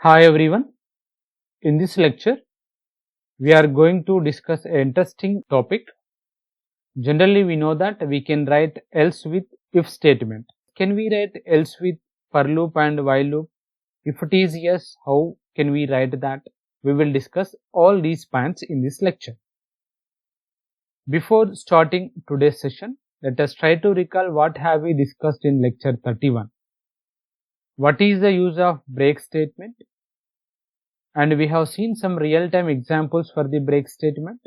Hi everyone. In this lecture, we are going to discuss an interesting topic. Generally, we know that we can write else with if statement. Can we write else with for loop and while loop? If it is yes, how can we write that? We will discuss all these points in this lecture. Before starting today's session, let us try to recall what have we discussed in lecture 31. What is the use of break statement? And we have seen some real-time examples for the break statement.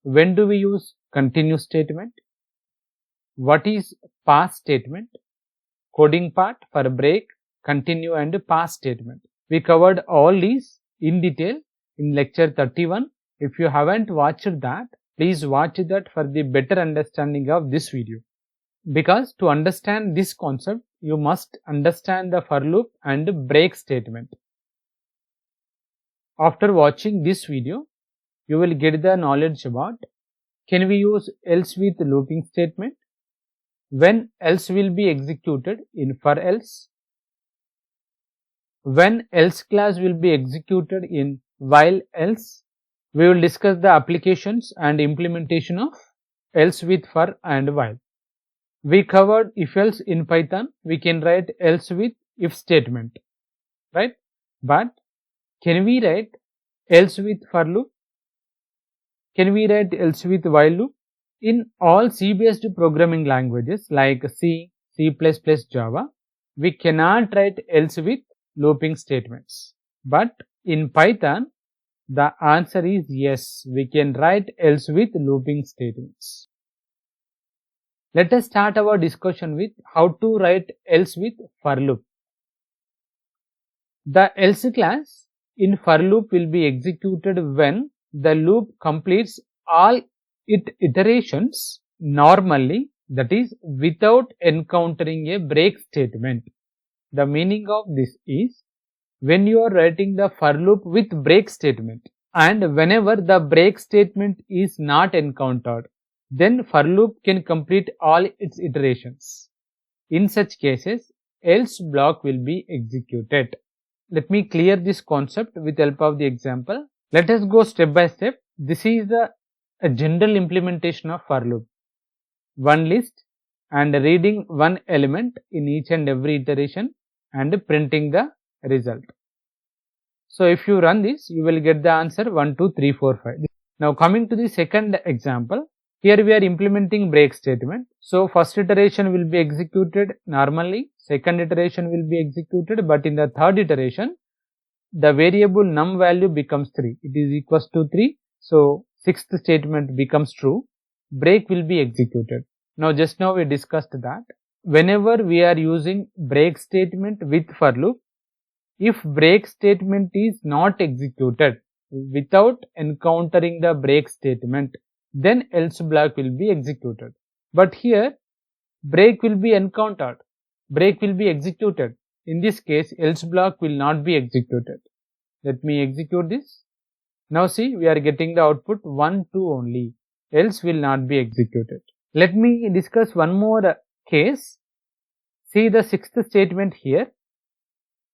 When do we use continue statement? What is pass statement? Coding part for break, continue and pass statement. We covered all these in detail in lecture 31. If you haven't watched that, please watch that for the better understanding of this video. Because to understand this concept, you must understand the for loop and break statement. After watching this video, you will get the knowledge about can we use else with looping statement, when else will be executed in for else, when else clause will be executed in while else. We will discuss the applications and implementation of else with for and while. We covered if else in Python. We can write else with if statement, right? But can we write else with for loop? Can we write else with while loop? In all C-based programming languages like C, C++, Java, we cannot write else with looping statements. But in Python, the answer is yes, we can write else with looping statements. Let us start our discussion with how to write else with for loop. The else class in for loop will be executed when the loop completes all its iterations normally, that is without encountering a break statement. The meaning of this is when you are writing the for loop with break statement and whenever the break statement is not encountered, then for loop can complete all its iterations. In such cases, else block will be executed. Let me clear this concept with help of the example. Let us go step by step. This is a general implementation of for loop. One list and reading one element in each and every iteration and printing the result. So if you run this, you will get the answer 1, 2, 3, 4, 5. Now coming to the second example, here we are implementing break statement. So first iteration will be executed normally, second iteration will be executed, but in the third iteration, the variable num value becomes 3. It is equals to 3. So sixth statement becomes true. Break will be executed. Now just now we discussed that whenever we are using break statement with for loop, if break statement is not executed without encountering the break statement, then else block will be executed. But here break will be encountered, break will be executed. In this case, else block will not be executed. Let me execute this. Now see, we are getting the output 1, 2 only, else will not be executed. Let me discuss one more case. See the sixth statement here.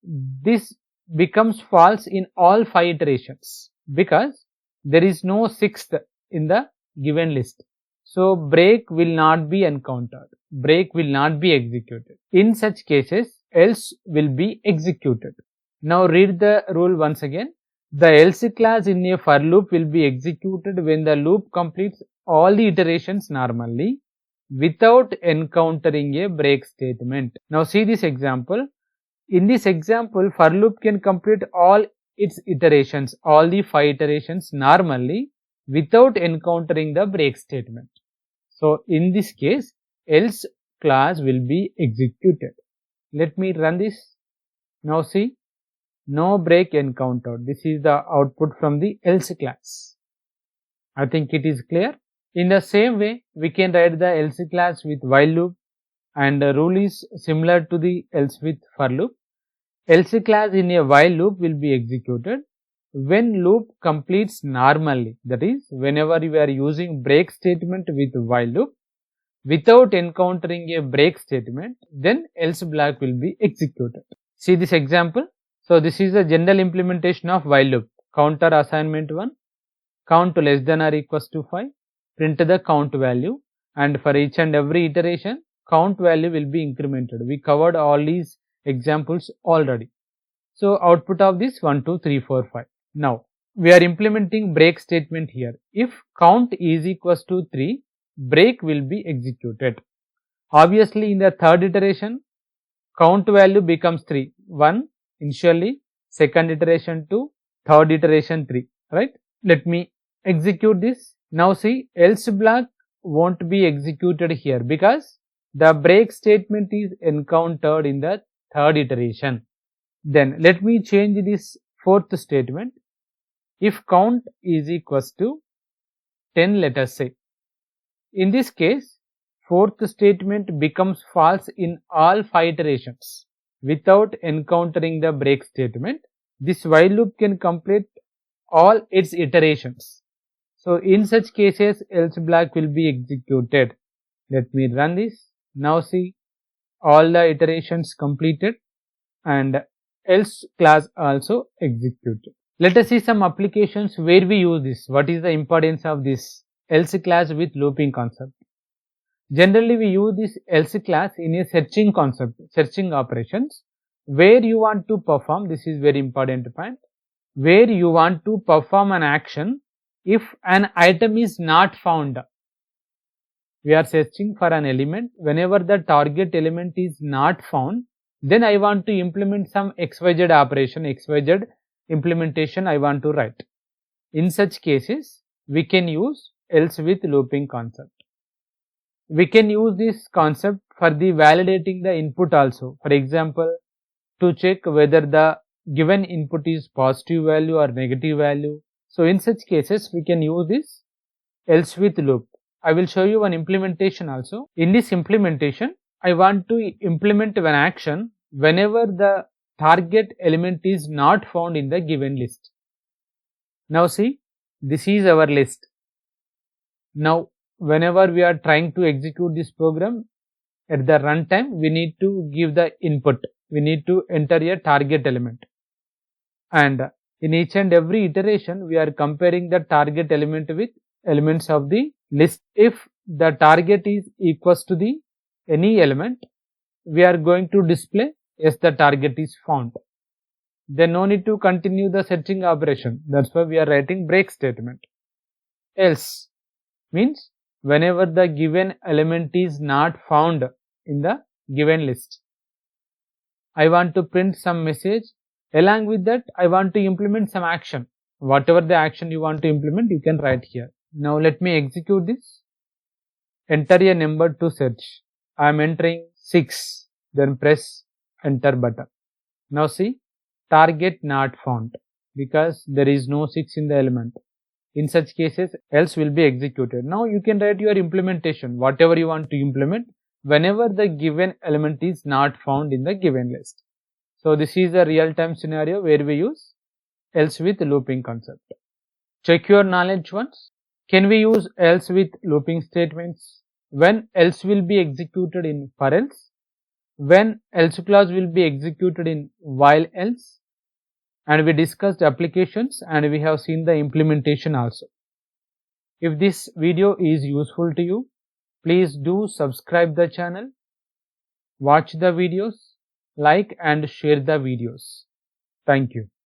This becomes false in all 5 iterations because there is no sixth in the given list. So break will not be encountered, break will not be executed. In such cases, else will be executed. Now read the rule once again. The else clause in a for loop will be executed when the loop completes all the iterations normally without encountering a break statement. Now see this example. In this example, for loop can complete all its iterations, all the 5 iterations normally without encountering the break statement. So in this case, else clause will be executed. Let me run this. Now see, no break encountered. This is the output from the else clause. I think it is clear. In the same way, we can write the else clause with while loop, and the rule is similar to the else with for loop. Else clause in a while loop will be executed when loop completes normally, that is whenever you are using break statement with while loop without encountering a break statement, then else block will be executed. See this example. So this is a general implementation of while loop. Counter assignment 1, count less than or equals to 5, print the count value, and for each and every iteration, count value will be incremented. We covered all these examples already. So output of this 1, 2, 3, 4, 5. Now we are implementing break statement here. If count is equals to 3, break will be executed. Obviously in the third iteration, count value becomes 3. 1 initially, second iteration 2, third iteration 3, right? Let me execute this. Now see, else block won't be executed here because the break statement is encountered in the third iteration. Then let me change this fourth statement. If count is equals to 10, let us say. In this case, fourth statement becomes false in all 5 iterations. Without encountering the break statement, this while loop can complete all its iterations. So in such cases, else block will be executed. Let me run this. Now see, all the iterations completed and else class also executed. Let us see some applications where we use this. What is the importance of this else class with looping concept? Generally, we use this else class in a searching concept, searching operations, where you want to perform, this is very important point, where you want to perform an action if an item is not found. We are searching for an element. Whenever the target element is not found, then I want to implement some XYZ operation, XYZ implementation I want to write. In such cases, we can use else with looping concept. We can use this concept for the validating the input also. For example, to check whether the given input is positive value or negative value. So in such cases, we can use this else with loop. I will show you one implementation also. In this implementation, I want to implement an action whenever the target element is not found in the given list. Now see, this is our list. Now whenever we are trying to execute this program at the runtime, we need to give the input. We need to enter a target element. And in each and every iteration, we are comparing the target element with elements of the list. If the target is equals to the any element, we are going to display yes, the target is found. Then no need to continue the searching operation. That's why we are writing break statement. Else means whenever the given element is not found in the given list, I want to print some message. Along with that, I want to implement some action. Whatever the action you want to implement, you can write here. Now let me execute this. Enter a number to search. I am entering 6. Then press enter button. Now see, target not found because there is no 6 in the element. In such cases, else will be executed. Now you can write your implementation, whatever you want to implement, whenever the given element is not found in the given list. So this is a real-time scenario where we use else with looping concept. Check your knowledge once. Can we use else with looping statements? When else will be executed in for else? When else clause will be executed in while else? And we discussed applications and we have seen the implementation also. If this video is useful to you, please do subscribe the channel, watch the videos, like and share the videos. Thank you.